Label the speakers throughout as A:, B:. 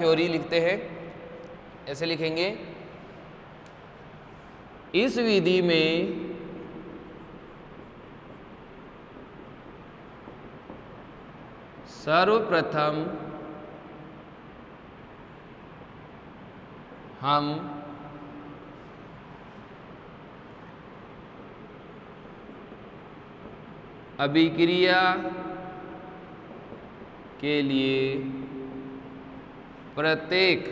A: Theory लिखते हैं, ऐसे लिखेंगे, इस विधि में सर्वप्रथम हम अभिक्रिया के लिए प्रत्येक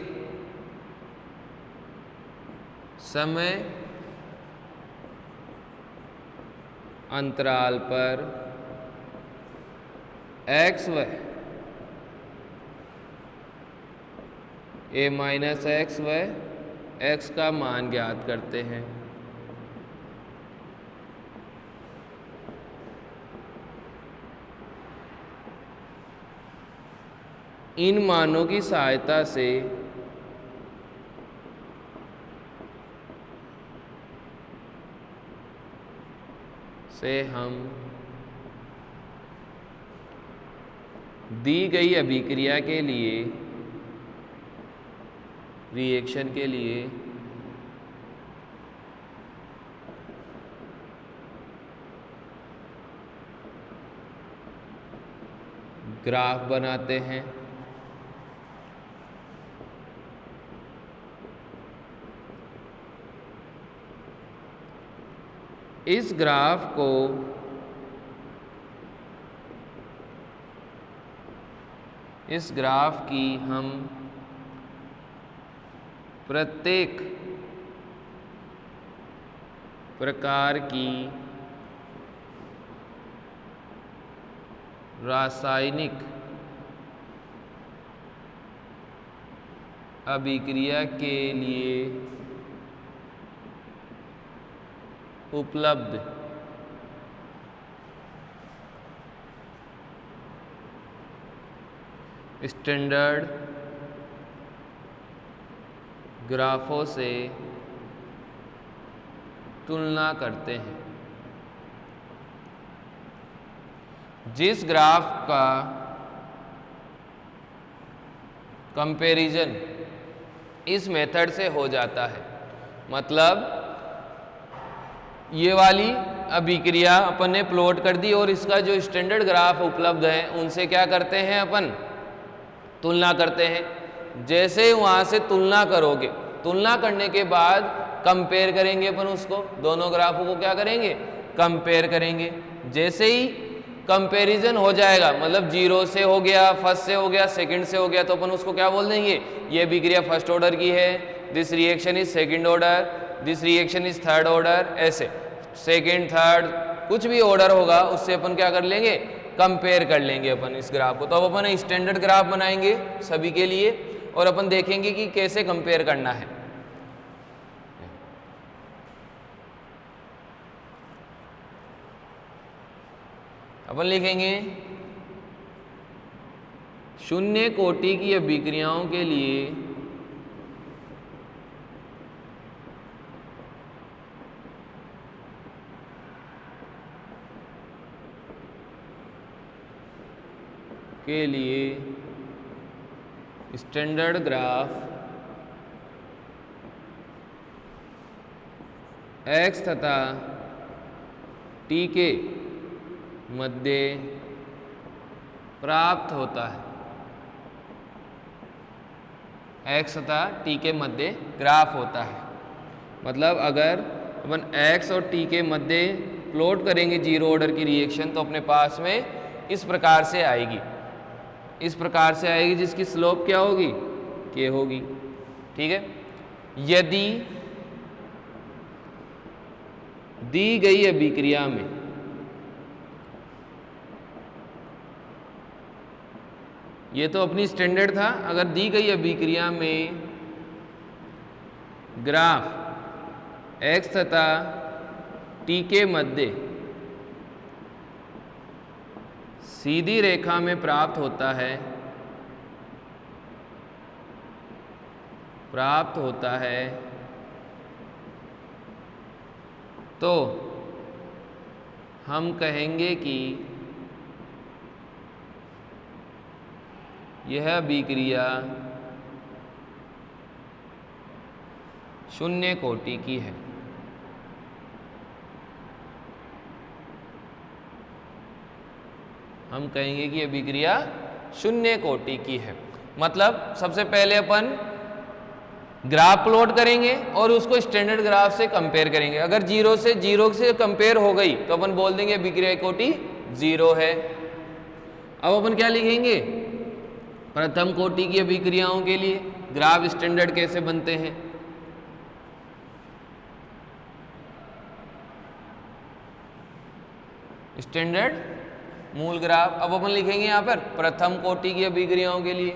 A: समय अंतराल पर x व a माइनस एक्स व x का मान ज्ञात करते हैं। इन मानों की सहायता से हम दी गई अभिक्रिया के लिए रिएक्शन के लिए ग्राफ बनाते हैं। इस ग्राफ की हम प्रत्येक प्रकार की रासायनिक अभिक्रिया के लिए उपलब्ध स्टैंडर्ड ग्राफों से तुलना करते हैं। जिस ग्राफ का कंपैरिजन इस मेथड से हो जाता है, मतलब ये वाली अभिक्रिया अपन ने प्लॉट कर दी और इसका जो स्टैंडर्ड ग्राफ उपलब्ध है उनसे क्या करते हैं, अपन तुलना करते हैं। जैसे वहाँ से तुलना करोगे, तुलना करने के बाद कंपेयर करेंगे अपन उसको, दोनों ग्राफों को क्या करेंगे, कंपेयर करेंगे। जैसे ही कंपैरिजन हो जाएगा, मतलब 0 से हो गया, फर्स्ट से हो गया, सेकंड से हो गया, तो अपन उसको क्या बोल देंगे, ये अभिक्रिया फर्स्ट ऑर्डर की है, this reaction is second order, this reaction is third order. ऐसे सेकंड थर्ड कुछ भी ऑर्डर होगा उससे अपन क्या कर लेंगे, कंपेयर कर लेंगे अपन इस ग्राफ को। तो अब अपन स्टैंडर्ड ग्राफ बनाएंगे सभी के लिए और अपन देखेंगे कि कैसे कंपेयर करना है। अपन लिखेंगे शून्य कोटि की अभिक्रियाओं के लिए स्टैंडर्ड ग्राफ x तथा t के मध्य प्राप्त होता है। x तथा t के मध्य ग्राफ होता है, मतलब अगर अपन x और t के मध्य प्लॉट करेंगे 0 ऑर्डर की रिएक्शन, तो अपने पास में इस प्रकार से आएगी, इस प्रकार से आएगी, जिसकी स्लोप क्या होगी, k होगी। ठीक है। यदि दी गई अभिक्रिया में ये तो अपनी स्टैंडर्ड था, अगर दी गई अभिक्रिया में ग्राफ x तथा t के मध्य सीधी रेखा में प्राप्त होता है तो हम कहेंगे कि यह अभिक्रिया शून्य कोटि की है। हम कहेंगे कि अभिक्रिया शून्य कोटि की है। मतलब सबसे पहले अपन ग्राफ प्लॉट करेंगे और उसको स्टैंडर्ड ग्राफ से कंपेयर करेंगे। अगर जीरो से कंपेयर हो गई तो अपन बोल देंगे अभिक्रिया कोटि 0 है। अब अपन क्या लिखेंगे, प्रथम कोटि की अभिक्रियाओं के लिए ग्राफ स्टैंडर्ड कैसे बनते हैं। स्टैंडर्ड मूल ग्राफ। अब अपन लिखेंगे यहां पर प्रथम कोटि की अभिक्रियाओं के लिए।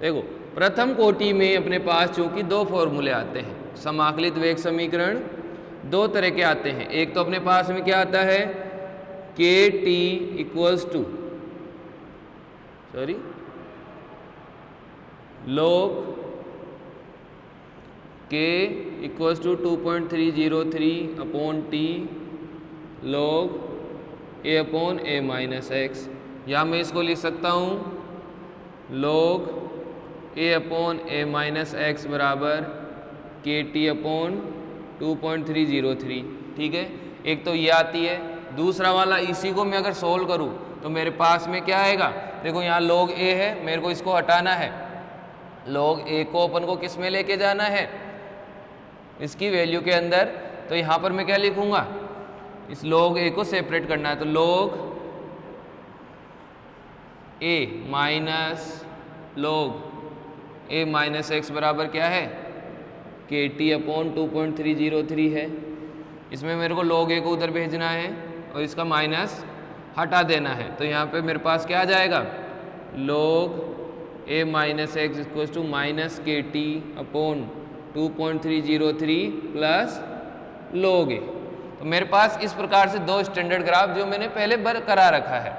A: देखो प्रथम कोटि में अपने पास चूंकि दो फॉर्मूले आते हैं, समाकलित वेग समीकरण दो तरह के आते हैं। एक तो अपने पास में क्या आता है, K T equals to log k equals to 2.303 upon T log a upon a minus x, या मैं इसको लिख सकता हूँ log a upon a minus x बराबर के टी अपॉन 2.303। ठीक है, एक तो ये आती है। दूसरा वाला इसी को मैं अगर सोल्व करूँ तो मेरे पास में क्या आएगा, देखो यहाँ log a है, मेरे को इसको हटाना है। log a को अपन को किस में लेके जाना है, इसकी वैल्यू के अंदर। तो यहाँ पर मैं क्या लिखूंगा, इस log a को सेपरेट करना है। तो log a minus log a minus x बराबर क्या है, के टी अपॉन 2.303 है। इसमें मेरे को log a को उधर भेजना है और इसका माइनस हटा देना है। तो यहाँ पे मेरे पास क्या आ जाएगा, log a minus X equal to minus K T upon 2.303 plus log a। तो मेरे पास इस प्रकार से दो स्टैंडर्ड ग्राफ जो मैंने पहले बरकरा रखा है,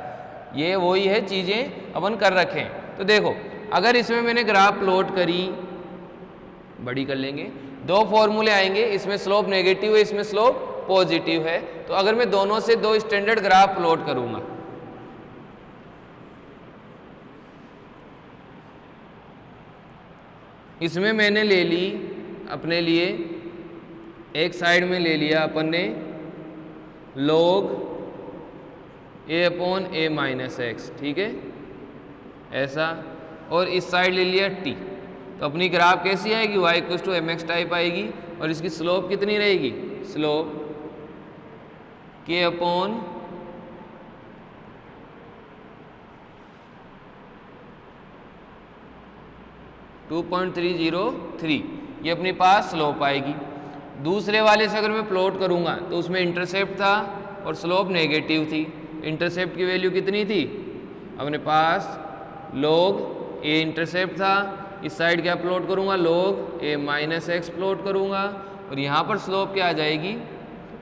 A: ये वही है चीज़ें अपन कर रखें। तो देखो अगर इसमें मैंने ग्राफ प्लॉट करी, बड़ी कर लेंगे, दो फॉर्मूले आएंगे, इसमें स्लोप नेगेटिव है, इसमें स्लोप पॉजिटिव है। तो अगर मैं दोनों से दो स्टैंडर्ड ग्राफ प्लॉट करूंगा, इसमें मैंने ले ली अपने लिए, एक साइड में ले लिया अपन ने log a upon a minus x, ठीक है ऐसा, और इस साइड ले लिया t। तो अपनी ग्राफ कैसी आएगी, y equals to mx type आएगी। और इसकी स्लोप कितनी रहेगी, स्लोप k अपॉन 2.303, ये अपने पास स्लोप आएगी। दूसरे वाले से अगर मैं प्लॉट करूंगा तो उसमें इंटरसेप्ट था और स्लोप नेगेटिव थी। इंटरसेप्ट की वैल्यू कितनी थी, अपने पास log a इंटरसेप्ट था, इस साइड क्या प्लॉट करूंगा, log a minus x plot करूंगा, और यहाँ पर स्लोप क्या आ जाएगी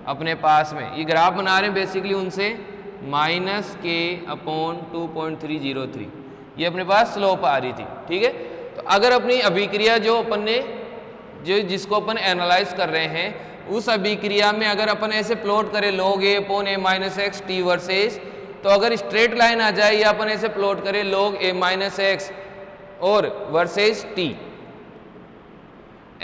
A: अपने पास में, ये ग्राफ बना रहे हैं बेसिकली उनसे, माइनस के अपॉन 2.303, ये अपने पास स्लोप आ रही थी। ठीक है, तो अगर अपनी अभिक्रिया जो अपन ने जिसको अपन एनालाइज कर रहे हैं, उस अभिक्रिया में अगर अपन ऐसे प्लॉट करें log a upon a minus x T versus, तो अगर स्ट्रेट लाइन आ जाए या अपन ऐसे प्लॉट करें log a माइनस एक्स और वर्सेस t,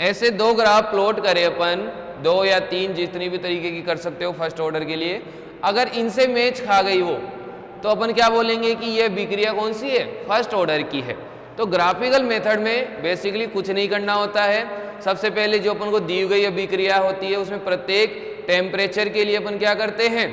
A: ऐसे दो ग्राफ प्लॉट करें अपन, दो या तीन जितनी भी तरीके की कर सकते हो फर्स्ट ऑर्डर के लिए, अगर इनसे मैच खा गई वो, तो अपन क्या बोलेंगे कि ये अभिक्रिया कौन सी है, फर्स्ट ऑर्डर की है। तो ग्राफिकल मेथड में बेसिकली कुछ नहीं करना होता है। सबसे पहले जो अपन को दी गई अभिक्रिया होती है उसमें प्रत्येक टेम्परेचर के लिए अपन क्या करते हैं,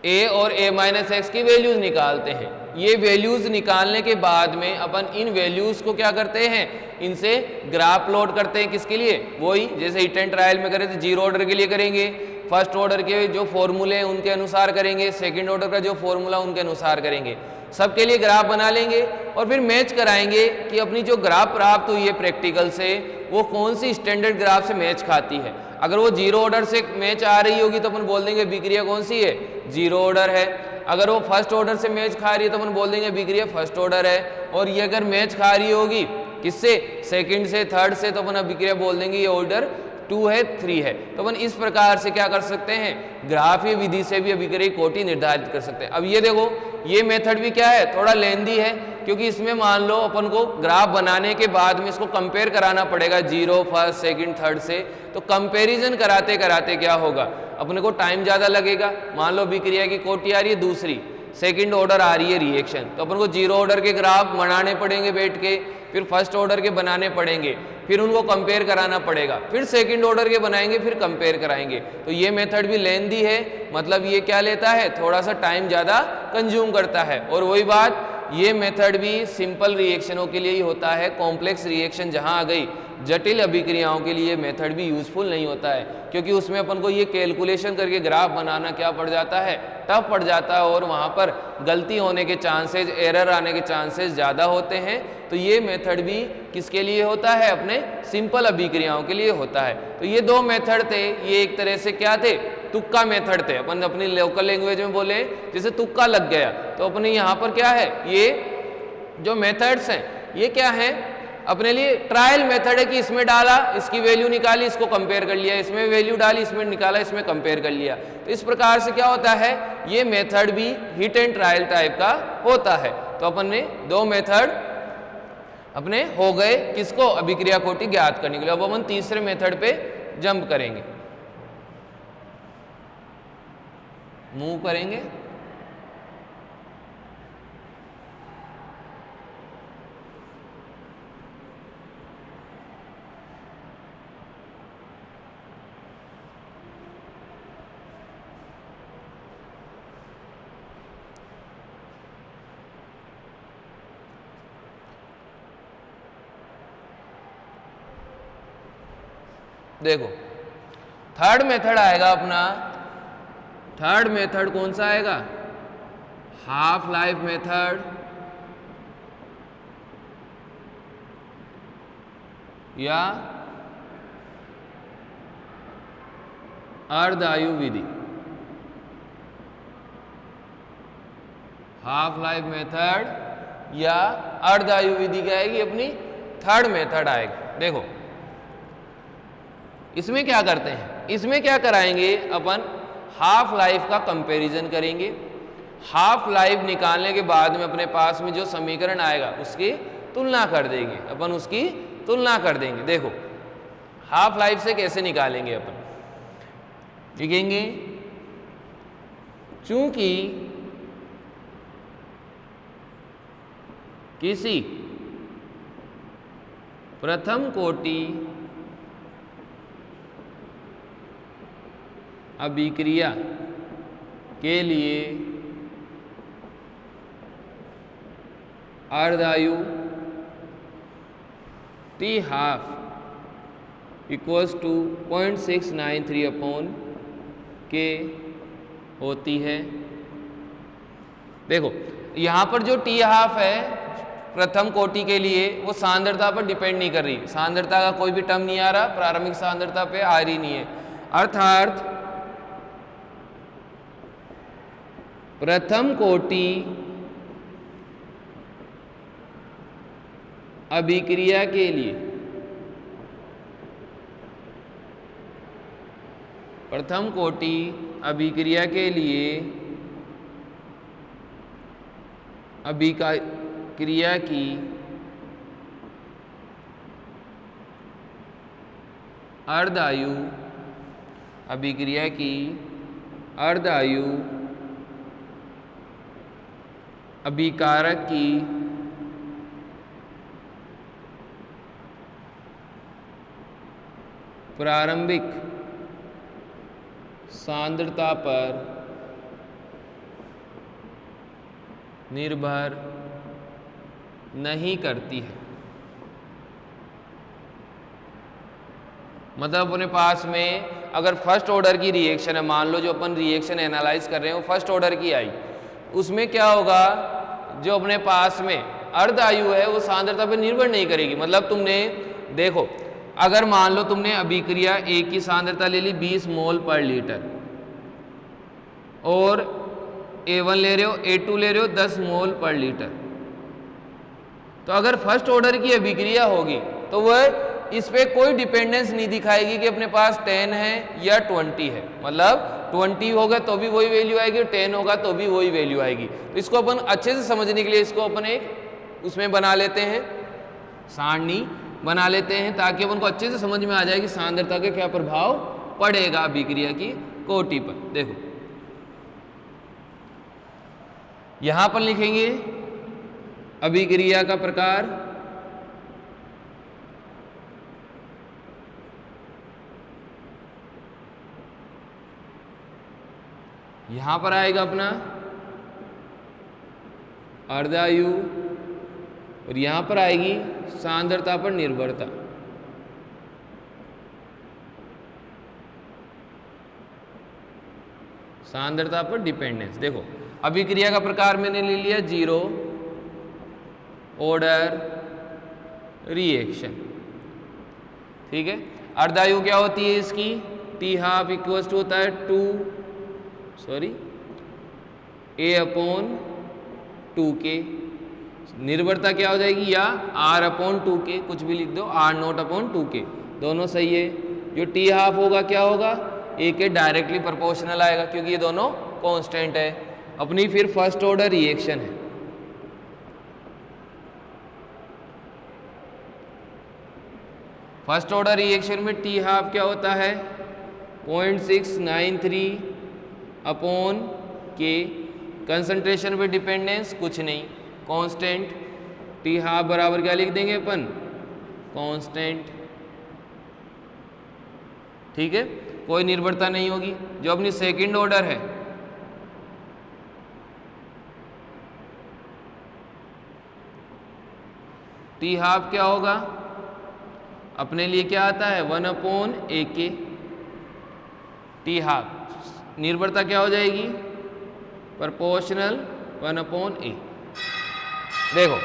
A: a और a माइनस एक्स की वैल्यूज निकालते हैं। ये वैल्यूज निकालने के बाद में अपन इन वैल्यूज को क्या करते हैं, इनसे ग्राफ प्लॉट करते हैं। किसके लिए, वही जैसे हिट एंड ट्रायल में करे थे, जीरो ऑर्डर के लिए करेंगे, फर्स्ट ऑर्डर के जो फॉर्मूले हैं उनके अनुसार करेंगे, सेकंड ऑर्डर का जो फॉर्मूला उनके अनुसार करेंगे, सबके लिए ग्राफ बना लेंगे और फिर मैच कराएंगे कि अपनी जो ग्राफ प्राप्त हुई है प्रैक्टिकल से वो कौन सी स्टैंडर्ड ग्राफ से मैच खाती है। अगर वो जीरो ऑर्डर से मैच आ रही होगी तो अपन बोल देंगे अभिक्रिया कौन सी है, जीरो ऑर्डर है। अगर वो फर्स्ट ऑर्डर से मैच खा रही है तो अपन बोल देंगे अभिक्रिया फर्स्ट ऑर्डर है। और ये अगर मैच खा रही होगी किससे, सेकंड से, थर्ड से, तो अपन अभिक्रिया बोल देंगे ये ऑर्डर 2 है, 3 है। तो अपन इस प्रकार से क्या कर सकते हैं, ग्राफीय विधि से भी अभिक्रिया कोटि निर्धारित कर सकते हैं। अब ये देखो, ये मेथड भी क्या है, थोड़ा लेंदी है, क्योंकि इसमें मान लो अपन को ग्राफ बनाने के बाद में इसको कंपेयर कराना पड़ेगा 0, फर्स्ट, सेकंड, थर्ड से। तो कंपैरिजन कराते कराते क्या होगा, अपने को टाइम ज़्यादा लगेगा। मान लो अभिक्रिया की कोटि आ रही है दूसरी, सेकंड ऑर्डर आ रही है रिएक्शन, तो अपन को 0 ऑर्डर के ग्राफ बनाने पड़ेंगे बैठ के, फिर फर्स्ट ऑर्डर के बनाने पड़ेंगे, फिर उनको कंपेयर कराना पड़ेगा, फिर सेकंड ऑर्डर के बनाएंगे, फिर कंपेयर कराएंगे। तो ये मेथड भी लेंदी है, मतलब ये क्या लेता है, थोड़ा सा टाइम ज़्यादा कंज्यूम करता है। और वही बात, ये मेथड भी सिंपल रिएक्शनों के लिए ही होता है। कॉम्प्लेक्स रिएक्शन जहाँ आ गई, जटिल अभिक्रियाओं के लिए मेथड भी यूजफुल नहीं होता है, क्योंकि उसमें अपन को ये कैलकुलेशन करके ग्राफ बनाना क्या पड़ जाता है, टफ पड़ जाता है, और वहाँ पर गलती होने के चांसेस, एरर आने के चांसेस ज़्यादा होते हैं। तो ये मेथड भी किसके लिए होता है, अपने सिंपल अभिक्रियाओं के लिए होता है। तो ये 2 मेथड थे, ये एक तरह से क्या थे, तुक्का मेथड थे। अपन अपनी लोकल लैंग्वेज में बोले जैसे तुक्का लग गया। तो अपने यहाँ पर क्या है, ये जो मेथड्स हैं ये क्या है, अपने लिए ट्रायल मेथड है कि इसमें डाला, इसकी वैल्यू निकाली, इसको कंपेयर कर लिया, इसमें वैल्यू डाली, इसमें निकाला, इसमें कंपेयर कर लिया। तो इस प्रकार से क्या होता है, ये मेथड भी हिट एंड ट्रायल टाइप का होता है। तो अपन ने 2 मेथड अपने हो गए, किसको, अभिक्रिया कोटि ज्ञात करने के लिए। अब अपन तीसरे मेथड पे जंप करेंगे, मूव करेंगे। देखो, थर्ड मेथड आएगा अपना। थर्ड मेथड कौन सा आएगा, हाफ लाइफ मेथड या अर्धायु विधि। हाफ लाइफ मेथड या अर्धायु विधि क्या आएगी, अपनी थर्ड मेथड आएगा। देखो इसमें क्या करते हैं, इसमें क्या कराएंगे अपन, हाफ लाइफ का कंपैरिजन करेंगे। हाफ लाइफ निकालने के बाद में अपने पास में जो समीकरण आएगा उसकी तुलना कर देंगे, अपन उसकी तुलना कर देंगे। देखो हाफ लाइफ से कैसे निकालेंगे अपन, लिखेंगे चूंकि किसी प्रथम कोटि अभिक्रिया के लिए अर्धायु T half equals to 0.693 upon K होती है। देखो यहाँ पर जो T हाफ है प्रथम कोटि के लिए, वो सांद्रता पर डिपेंड नहीं कर रही, सांद्रता का कोई भी टर्म नहीं आ रहा, प्रारंभिक सांद्रता पे आ रही नहीं है। अर्थात प्रथम कोटि अभिक्रिया के लिए, प्रथम कोटि अभिक्रिया के लिए अभिक्रिया की अर्धायु, अभिक्रिया की अर्धायु अभिकारक की प्रारंभिक सांद्रता पर निर्भर नहीं करती है। मतलब अपने पास में अगर फर्स्ट ऑर्डर की रिएक्शन है, मान लो जो अपन रिएक्शन एनालाइज कर रहे हैं वो फर्स्ट ऑर्डर की आई, उसमें क्या होगा, जो अपने पास में अर्धायु है वो सांद्रता पर निर्भर नहीं करेगी। मतलब तुमने देखो, अगर मान लो तुमने अभिक्रिया A की सांद्रता ले ली 20 मोल पर लीटर और A1 ले रहे हो, A2 ले रहे हो 10 मोल पर लीटर, तो अगर फर्स्ट ऑर्डर की अभिक्रिया होगी तो वह इस पे कोई डिपेंडेंस नहीं दिखाएगी कि अपने पास 10 है या 20 है। मतलब 20 होगा तो भी वही वैल्यू आएगी, 10 होगा तो भी वही वैल्यू आएगी। तो इसको अपन अच्छे से समझने के लिए इसको अपन एक उसमें बना लेते हैं, सारणी बना लेते हैं, ताकि अपन को अच्छे से समझ में आ जाए कि सांद्रता का क्या प्रभाव पड़ेगा अभिक्रिया की कोटि पर। देखो यहां पर लिखेंगे अभिक्रिया का प्रकार, यहां पर आएगा अपना अर्धायु और यहां पर आएगी सांद्रता पर निर्भरता। सांद्रता पर डिपेंडेंस। देखो अभिक्रिया का प्रकार मैंने ले लिया जीरो ऑर्डर रिएक्शन, ठीक है। अर्धायु क्या होती है इसकी, टी हाफ इक्वल्स टू होता है A/2K। निर्भरता क्या हो जाएगी, या R/2K, कुछ भी लिख दो, R0/2K, दोनों सही है। जो टी हाफ होगा क्या होगा, A के डायरेक्टली प्रोपोर्शनल आएगा, क्योंकि ये दोनों कांस्टेंट है। अपनी फिर फर्स्ट ऑर्डर रिएक्शन है, फर्स्ट ऑर्डर रिएक्शन में टी हाफ क्या होता है 0.693/K। कंसंट्रेशन पे डिपेंडेंस कुछ नहीं, कांस्टेंट। टी हाफ बराबर क्या लिख देंगे अपन, कांस्टेंट, ठीक है। कोई निर्भरता नहीं होगी। जो अपनी सेकंड ऑर्डर है टी हाफ क्या होगा, अपने लिए क्या आता है 1/AK। टी हाफ निर्भरता क्या हो जाएगी, प्रोपोर्शनल 1/A। देखो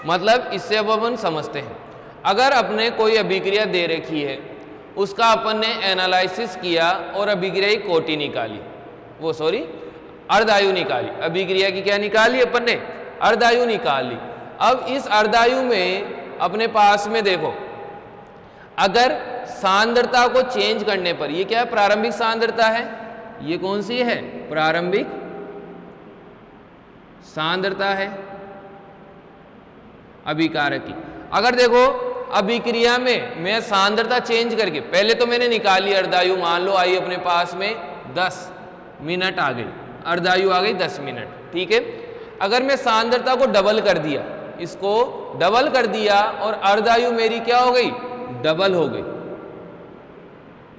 A: मतलब इससे अब अपन समझते हैं, अगर अपने कोई अभिक्रिया दे रखी है, उसका अपन ने एनालिसिस किया और अभिक्रिया की कोटि निकाली, अर्धायु निकाली। अभिक्रिया की क्या निकाली अपन ने, अर्धायु निकाली। अब इस अर्धायु में अपने पास में देखो, अगर सांद्रता को चेंज करने पर, ये क्या है प्रारंभिक सांद्रता है, ये कौन सी है प्रारंभिक सांद्रता है अभिकारक की। अगर देखो अभिक्रिया में मैं सांद्रता चेंज करके, पहले तो मैंने निकाली अर्धायु, मान लो आई अपने पास में 10 मिनट आ गई, अर्धायु आ गई 10 मिनट, ठीक है। अगर मैं सांद्रता को डबल कर दिया, इसको डबल कर दिया और अर्धायु मेरी क्या हो गई, डबल हो गई।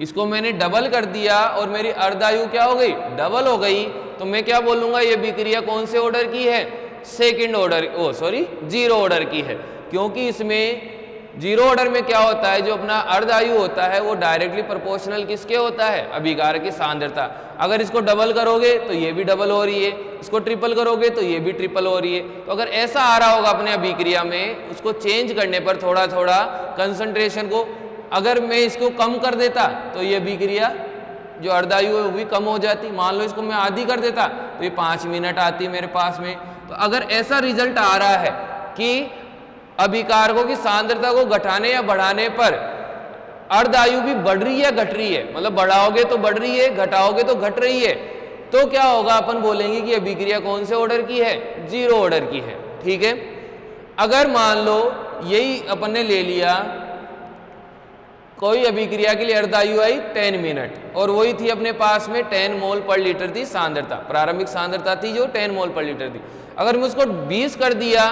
A: इसको मैंने डबल कर दिया और मेरी अर्धायु क्या हो गई, डबल हो गई। तो मैं क्या बोलूंगा, ये अभिक्रिया कौन से ऑर्डर की है, सेकंड ऑर्डर, जीरो ऑर्डर की है। क्योंकि इसमें जीरो ऑर्डर में क्या होता है, जो अपना अर्धायु होता है वो डायरेक्टली प्रोपोर्शनल किसके होता है, अभिकारक की सांद्रता। अगर इसको डबल करोगे तो ये भी डबल हो रही है, इसको ट्रिपल करोगे तो ये भी ट्रिपल हो रही है। तो अगर ऐसा आ रहा होगा अपने अभिक्रिया में, उसको चेंज करने पर थोड़ा थोड़ा कंसंट्रेशन को, अगर मैं इसको कम कर देता तो ये अभिक्रिया जो अर्धायु है वो भी कम हो जाती। मान लो इसको मैं आधी कर देता तो ये 5 मिनट आती मेरे पास में। तो अगर ऐसा रिजल्ट आ रहा है कि अभिकारकों की सांद्रता को घटाने या बढ़ाने पर अर्धायु भी बढ़ रही है घट रही है, मतलब बढ़ाओगे तो बढ़ रही है, घटाओगे तो घट रही है, तो क्या होगा, अपन बोलेंगे कि अभिक्रिया कौन से ऑर्डर की है, जीरो ऑर्डर की है, ठीक है। अगर मान लो यही अपन ने ले लिया, कोई अभिक्रिया के लिए अर्धायु आई 10 मिनट और वही थी अपने पास में 10 मोल पर लीटर थी सांद्रता, प्रारंभिक सांद्रता थी जो 10 मोल पर लीटर थी। अगर मैं उसको 20 कर दिया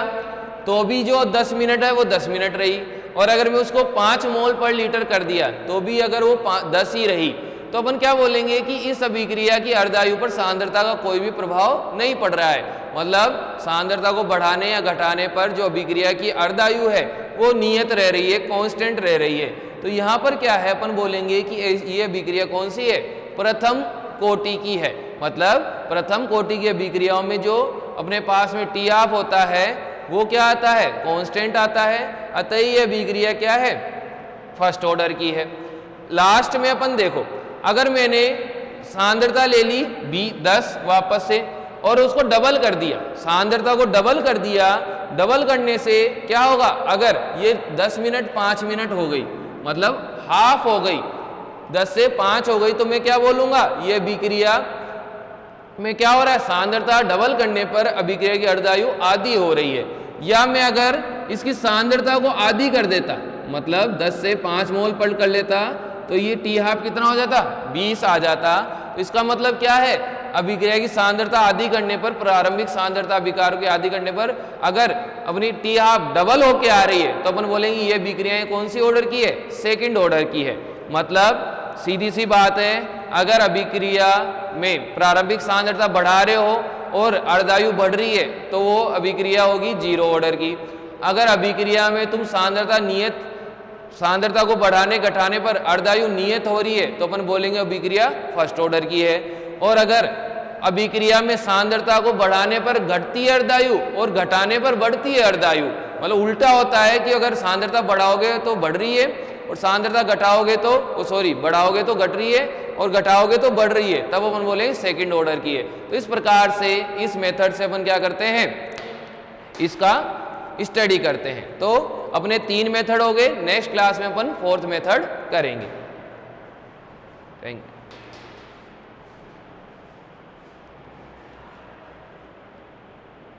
A: तो भी जो 10 मिनट है वो 10 मिनट रही, और अगर मैं उसको 5 मोल पर लीटर कर दिया तो भी अगर वो 10 ही रही, तो अपन क्या बोलेंगे कि इस अभिक्रिया की अर्धायु पर सांद्रता का कोई भी प्रभाव नहीं पड़ रहा है। मतलब सांद्रता को बढ़ाने या घटाने पर जो अभिक्रिया की अर्धायु है वो नियत रह रही है, कांस्टेंट रह रही है। तो यहाँ पर क्या है, अपन बोलेंगे कि ये अभिक्रिया कौन सी है, प्रथम कोटि की है। मतलब प्रथम कोटि की अभिक्रियाओं में जो अपने पास में टी हाफ होता है वो क्या आता है, कांस्टेंट आता है। अतः ये अभिक्रिया क्या है, फर्स्ट ऑर्डर की है। लास्ट में अपन देखो, अगर मैंने सांद्रता ले ली 10 वापस से और उसको डबल कर दिया, सांद्रता को डबल कर दिया, डबल करने से क्या होगा, अगर ये 10 मिनट 5 मिनट हो गई मतलब हाफ हो गई, 10 से 5 हो गई, तो मैं क्या बोलूंगा, ये अभिक्रिया में क्या हो रहा है, सांद्रता डबल करने पर अभिक्रिया की अर्धायु आधी हो रही है। या मैं अगर इसकी सांद्रता को आधी कर देता, मतलब 10 से 5 मोल पर कर लेता, तो ये टी हाफ कितना हो जाता, 20 आ जाता। तो इसका मतलब क्या है, अभिक्रिया की सांद्रता आधी करने पर, प्रारंभिक सांद्रता अभिकारों की आधी करने पर अगर अपनी टी हाफ डबल होके आ रही है, तो अपन बोलेंगे ये अभिक्रियाएं कौन सी ऑर्डर की है, सेकंड ऑर्डर की है। मतलब सीधी सी बात है, अगर अभिक्रिया में प्रारंभिक सांद्रता बढ़ा रहे हो और अर्धायु बढ़ रही है, तो वो अभिक्रिया होगी जीरो ऑर्डर की। अगर अभिक्रिया में तुम सांद्रता को बढ़ाने घटाने पर अर्धायु नियत हो रही है, तो अपन बोलेंगे अभिक्रिया फर्स्ट ऑर्डर की है। और अगर अभिक्रिया में सांद्रता को बढ़ाने पर घटती है अर्धायु और घटाने पर बढ़ती है अर्धायु, मतलब उल्टा होता है कि अगर सांद्रता बढ़ाओगे तो बढ़ रही है और सांद्रता घटाओगे तो बढ़ाओगे तो घट रही है और घटाओगे तो बढ़ रही है, तब अपन बोलेंगे सेकंड ऑर्डर की है। तो इस प्रकार से इस मेथड से अपन क्या करते हैं, इसका स्टडी करते हैं। तो अपने 3 मेथड हो गए, नेक्स्ट क्लास में अपन 4th मेथड करेंगे। Thank you.